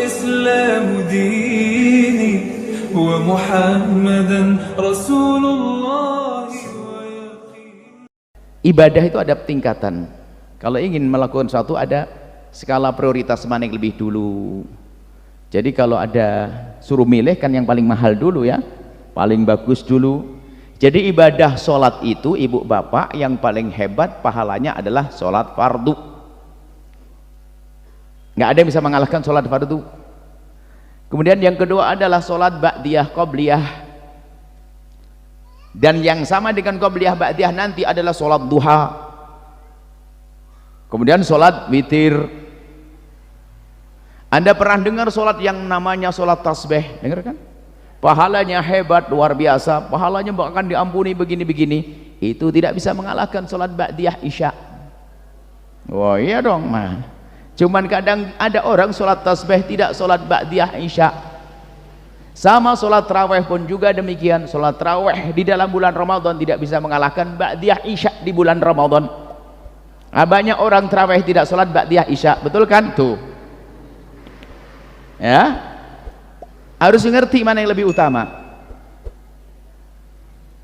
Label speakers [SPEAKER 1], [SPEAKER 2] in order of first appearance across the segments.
[SPEAKER 1] والإسلام ديني ومحمدا رسول الله.
[SPEAKER 2] Ibadah itu ada tingkatan. Kalau ingin melakukan sesuatu ada skala prioritas mana yang lebih dulu. Jadi kalau ada suruh milih kan yang paling mahal dulu ya, paling bagus dulu. Jadi ibadah sholat itu ibu bapak yang paling hebat pahalanya adalah sholat fardu. Nggak ada yang bisa mengalahkan sholat fardu. Kemudian yang kedua adalah sholat ba'diyah qobliyah, dan yang sama dengan qobliyah ba'diyah nanti adalah sholat duha. Kemudian sholat witir. Anda pernah dengar sholat yang namanya sholat tasbih? Dengar kan? Pahalanya hebat, luar biasa, pahalanya bahkan diampuni begini-begini. Itu tidak bisa mengalahkan sholat ba'diyah isya. Wah iya dong mah. Cuman kadang ada orang sholat tasbih tidak sholat ba'diyah isya. Sama sholat tarawih pun juga demikian. Sholat tarawih di dalam bulan Ramadan tidak bisa mengalahkan ba'diyah isya di bulan Ramadan. Banyak orang tarawih tidak sholat ba'diyah isya, betul kan? Tuh ya, harus ngerti mana yang lebih utama.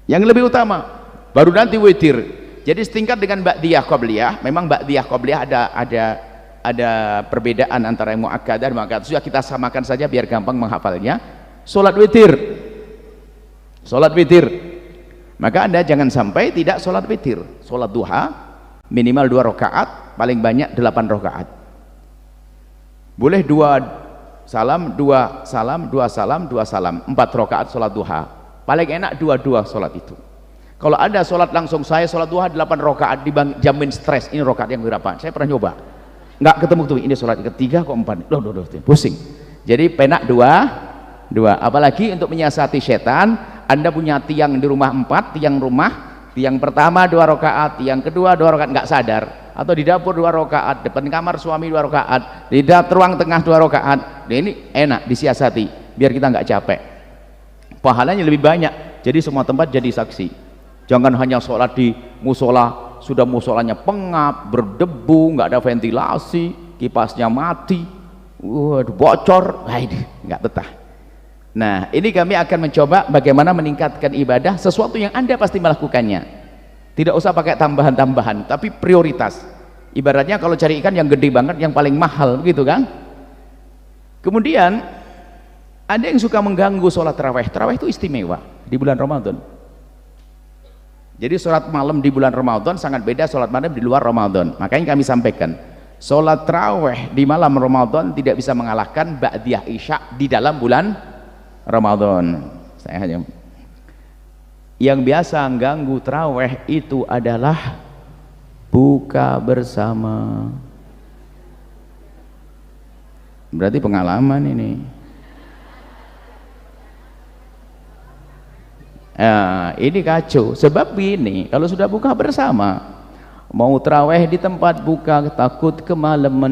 [SPEAKER 2] Yang lebih utama baru nanti witir. Jadi setingkat dengan ba'diyah qobliyah. Memang ba'diyah qobliyah ada perbedaan antara yang mu'akkadah dan mu'akkadah. Sudah kita samakan saja biar gampang menghafalnya. Sholat witir, sholat witir, maka Anda jangan sampai tidak sholat witir. Sholat duha minimal 2 rakaat, paling banyak 8 rakaat. Boleh 2 salam, 2 salam, 2 salam, 2 salam, 4 rakaat sholat duha. Paling enak 2-2 sholat itu. Kalau ada sholat langsung saya sholat duha 8 rakaat dijamin stres. Ini rakaat yang berapa? Saya pernah nyoba, nggak ketemu tuh. Ini sholat ketiga kok 4. Loh, pusing. Jadi penak 2. Apalagi untuk menyiasati setan. Anda punya tiang di rumah 4 tiang rumah. Yang pertama 2 rakaat, yang kedua 2 rakaat nggak sadar, atau di dapur 2 rakaat, depan kamar suami 2 rakaat, di ruang tengah 2 rakaat. Nah, ini enak disiasati biar kita nggak capek, pahalanya lebih banyak. Jadi semua tempat jadi saksi. Jangan hanya sholat di musola, sudah musolanya pengap, berdebu, nggak ada ventilasi, kipasnya mati, bocor, nggak betah. Nah, ini kami akan mencoba bagaimana meningkatkan ibadah, sesuatu yang Anda pasti melakukannya. Tidak usah pakai tambahan-tambahan, tapi prioritas. Ibaratnya kalau cari ikan yang gede banget, yang paling mahal, gitu kan? Kemudian ada yang suka mengganggu sholat tarawih. Tarawih itu istimewa di bulan Ramadan. Jadi sholat malam di bulan Ramadan sangat beda sholat malam di luar Ramadan. Makanya kami sampaikan, sholat tarawih di malam Ramadan tidak bisa mengalahkan ba'diyah isya di dalam bulan Ramadan. Saya hanya yang biasa ganggu tarawih itu adalah buka bersama. Berarti pengalaman ini. Ini kacau. Sebab ini kalau sudah buka bersama, mau tarawih di tempat buka takut kemalaman.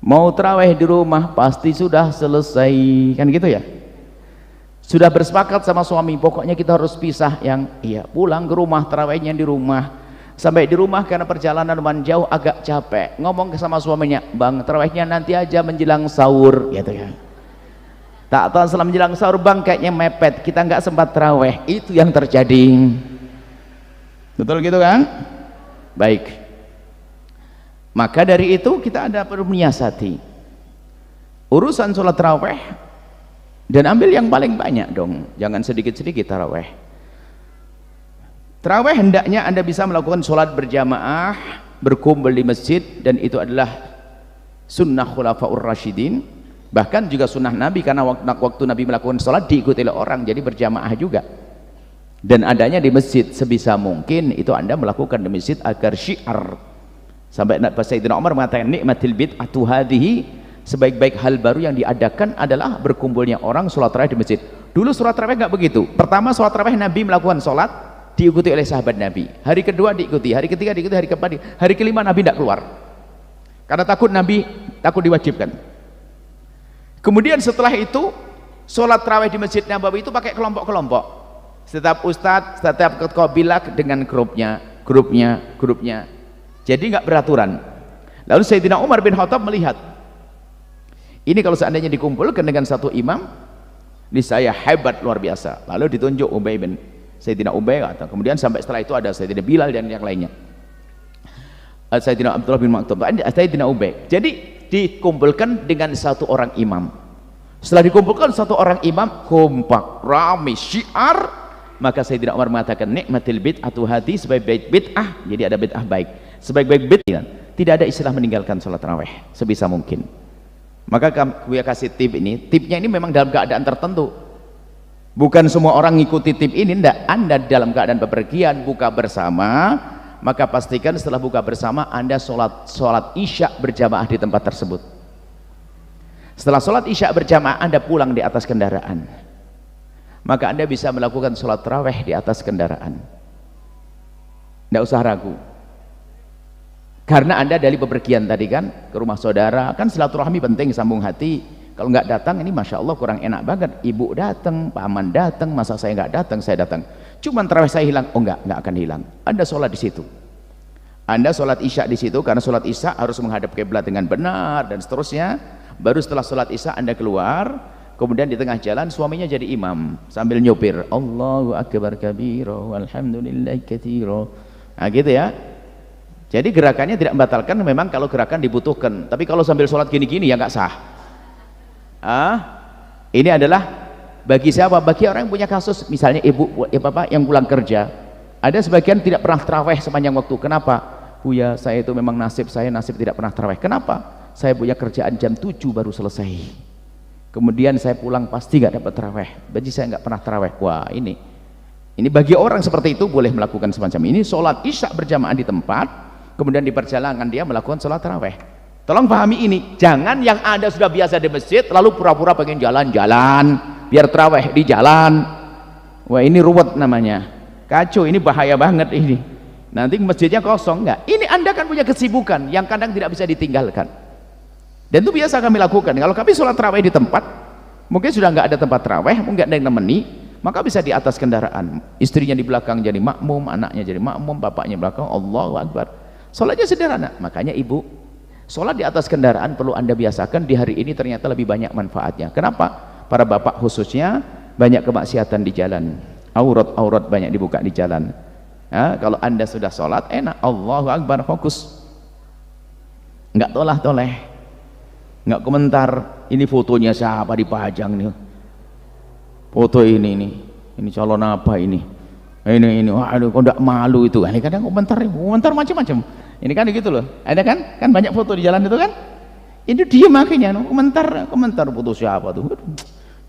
[SPEAKER 2] Mau tarawih di rumah pasti sudah selesai, kan gitu ya. Sudah bersepakat sama suami, pokoknya kita harus pisah. Yang iya pulang ke rumah, tarawihnya di rumah. Sampai di rumah karena perjalanan lumayan jauh agak capek, ngomong sama suaminya, bang tarawihnya nanti aja menjelang sahur, gitu ya. Tak tahu setelah menjelang sahur, bang kayaknya mepet, kita nggak sempat tarawih. Itu yang terjadi, betul gitu kan? Baik. Maka dari itu kita ada perlu menyiasati urusan sholat tarawih, dan ambil yang paling banyak dong, jangan sedikit-sedikit tarawih. Tarawih hendaknya Anda bisa melakukan sholat berjamaah, berkumpul di masjid, dan itu adalah sunnah khulafaur rasyidin, bahkan juga sunnah Nabi, karena waktu Nabi melakukan sholat diikuti oleh orang, jadi berjamaah juga. Dan adanya di masjid sebisa mungkin itu Anda melakukan di masjid agar syiar. Sampai Sayyidina Umar mengatakan, nikmatil bid'atu hadhihi, sebaik-baik hal baru yang diadakan adalah berkumpulnya orang sholat tarawih di masjid. Dulu sholat tarawih nggak begitu. Pertama sholat tarawih Nabi melakukan sholat, diikuti oleh sahabat Nabi. Hari kedua diikuti, hari ketiga diikuti, hari keempat diikuti. Hari kelima Nabi tidak keluar karena takut Nabi takut diwajibkan. Kemudian setelah itu sholat tarawih di Masjid Nabawi itu pakai kelompok-kelompok. Setiap ustadz, setiap qabilah dengan grupnya. Jadi nggak beraturan. Lalu Sayyidina Umar bin Khattab melihat Ini kalau seandainya dikumpulkan dengan satu imam, niscaya hebat luar biasa. Lalu ditunjuk Ubay bin Sayyidina Ubay, kemudian sampai setelah itu ada Sayyidina Bilal dan yang lainnya, Sayyidina Abdullah bin Maktum, Sayyidina Ubay. Jadi dikumpulkan dengan satu orang imam. Setelah dikumpulkan satu orang imam, kompak, ramai, syiar, maka Sayyidina Umar mengatakan, nikmatil bid'atu hadi, sebaik-baik bid'ah, jadi ada bid'ah baik, sebaik-baik bid'ah, tidak ada istilah meninggalkan sholat tarawih sebisa mungkin. Maka gue kasih tip ini, tipnya ini memang dalam keadaan tertentu, bukan semua orang ngikuti tip ini. Enggak, Anda dalam keadaan bepergian buka bersama, maka pastikan setelah buka bersama Anda sholat isya berjamaah di tempat tersebut. Setelah sholat isya berjamaah Anda pulang di atas kendaraan, maka Anda bisa melakukan sholat tarawih di atas kendaraan, tidak usah ragu. Karena Anda dari bepergian tadi kan ke rumah saudara, kan silaturahmi penting, sambung hati. Kalau nggak datang ini Masya Allah kurang enak banget. Ibu datang, paman datang, masa saya nggak datang, saya datang. Cuman tarawih saya hilang, oh nggak akan hilang. Anda sholat di situ, Anda sholat isya di situ, karena sholat isya harus menghadap kiblat dengan benar dan seterusnya. Baru setelah sholat isya Anda keluar, kemudian di tengah jalan suaminya jadi imam sambil nyopir, Allahu akbar kabira walhamdulillah katsira. Nah gitu ya. Jadi gerakannya tidak membatalkan memang kalau gerakan dibutuhkan, tapi kalau sambil sholat gini-gini ya nggak sah. Ini adalah bagi siapa? Bagi orang yang punya kasus, misalnya ibu, bapak yang pulang kerja, ada sebagian tidak pernah tarawih sepanjang waktu. Kenapa? Buya, saya itu memang nasib tidak pernah tarawih. Kenapa? Saya punya kerjaan jam 7 baru selesai, kemudian saya pulang pasti nggak dapat tarawih, jadi saya nggak pernah tarawih. Wah, ini bagi orang seperti itu boleh melakukan semacam ini, sholat isya berjamaah di tempat, kemudian di perjalanan dia melakukan sholat tarawih. Tolong pahami ini, jangan yang ada sudah biasa di masjid lalu pura-pura pengen jalan-jalan biar tarawih di jalan. Wah, ini ruwet namanya, kacau, ini bahaya banget ini. Nanti masjidnya kosong. Enggak, ini Anda kan punya kesibukan yang kadang tidak bisa ditinggalkan, dan itu biasa kami lakukan. Kalau kami sholat tarawih di tempat, mungkin sudah nggak ada tempat tarawih, mungkin ada yang nemeni, maka bisa di atas kendaraan, istrinya di belakang jadi makmum, anaknya jadi makmum, bapaknya belakang, Allahu Akbar. Sholatnya sederhana. Makanya ibu, sholat di atas kendaraan perlu Anda biasakan. Di hari ini ternyata lebih banyak manfaatnya. Kenapa? Para bapak khususnya banyak kemaksiatan di jalan, aurat banyak dibuka di jalan. Kalau Anda sudah sholat enak, Allahu Akbar, fokus, nggak toleh, nggak komentar ini fotonya siapa dipajang nih, foto ini calon apa ini, waduh kok nggak malu itu. Ini kadang komentar macam-macam. Ini kan gitu loh, ada kan banyak foto di jalan itu kan, itu dia makanya komentar foto siapa tuh,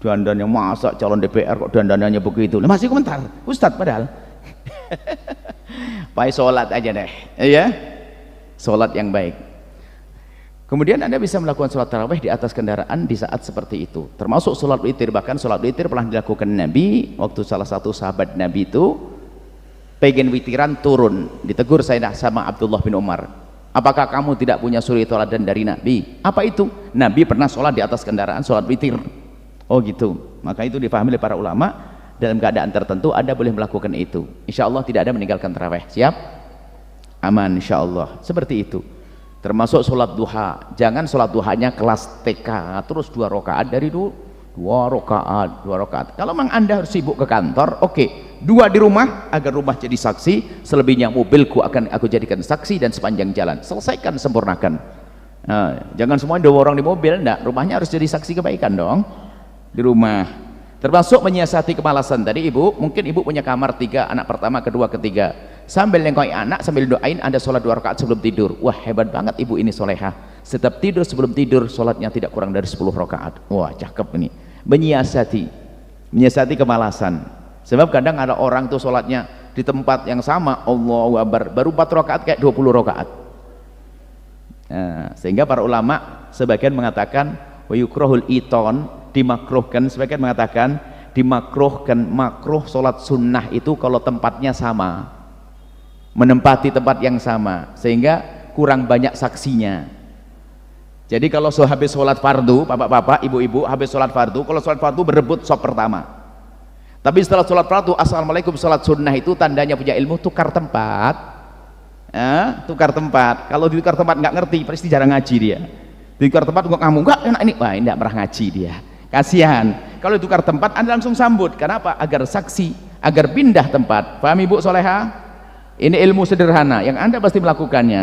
[SPEAKER 2] dandannya masa calon DPR kok dandannya begitu, masih komentar Ustadz padahal. Baik, sholat aja deh ya, sholat yang baik. Kemudian Anda bisa melakukan sholat tarawih di atas kendaraan di saat seperti itu, termasuk sholat witir. Bahkan sholat witir pernah dilakukan Nabi waktu salah satu sahabat Nabi itu pengen witiran, turun, ditegur saya sama Abdullah bin Umar, apakah kamu tidak punya suri tauladan dari Nabi? Apa itu? Nabi pernah sholat di atas kendaraan, sholat witir. Oh gitu. Maka itu dipahami oleh para ulama, dalam keadaan tertentu Anda boleh melakukan itu. Insya Allah tidak ada meninggalkan tarawih. Siap? Aman insya Allah. Seperti itu. Termasuk sholat duha, jangan sholat duhanya kelas TK terus 2 rakaat dari dulu, 2 rakaat. Kalau memang Anda harus sibuk ke kantor, oke, 2 di rumah agar rumah jadi saksi, selebihnya mobilku akan aku jadikan saksi dan sepanjang jalan. Selesaikan, sempurnakan. Jangan semua 2 orang di mobil, enggak, rumahnya harus jadi saksi kebaikan dong di rumah. Termasuk menyiasati kemalasan tadi. Ibu, mungkin ibu punya kamar 3, anak pertama, kedua, ketiga, sambil nengok anak, sambil doain Anda sholat 2 rakaat sebelum tidur. Wah, hebat banget ibu ini solehah, setiap tidur sebelum tidur sholatnya tidak kurang dari 10 rakaat. Wah, cakep ini. Menyiasati kemalasan. Sebab kadang ada orang tuh sholatnya di tempat yang sama, Allahu Akbar, baru 4 rakaat kayak 20 rakaat. Sehingga para ulama sebagian mengatakan wa yukrahul iton, dimakruhkan, sebagian mengatakan dimakruhkan, makruh sholat sunnah itu kalau tempatnya sama, menempati tempat yang sama, sehingga kurang banyak saksinya. Jadi kalau habis sholat fardu, bapak-bapak, ibu-ibu, habis sholat fardu, kalau sholat fardu berebut sop pertama. Tapi setelah sholat fardu, assalamualaikum, sholat sunnah itu tandanya punya ilmu, tukar tempat. Tukar tempat. Kalau ditukar tempat nggak ngerti, pasti jarang ngaji dia. Tukar tempat kok kamu enggak enak ini, wah ini enggak pernah ngaji dia, kasihan. Kalau tukar tempat Anda langsung sambut. Kenapa? Agar saksi, agar pindah tempat. Paham Ibu Soleha? Ini ilmu sederhana yang Anda pasti melakukannya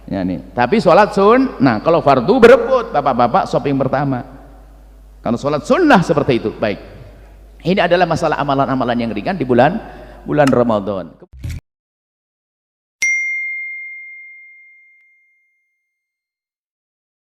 [SPEAKER 2] ya, nih. Tapi sholat nah kalau fardu berebut bapak-bapak shopping pertama. Kalau sholat sunnah seperti itu. Baik, ini adalah masalah amalan-amalan yang ringan di bulan Ramadan.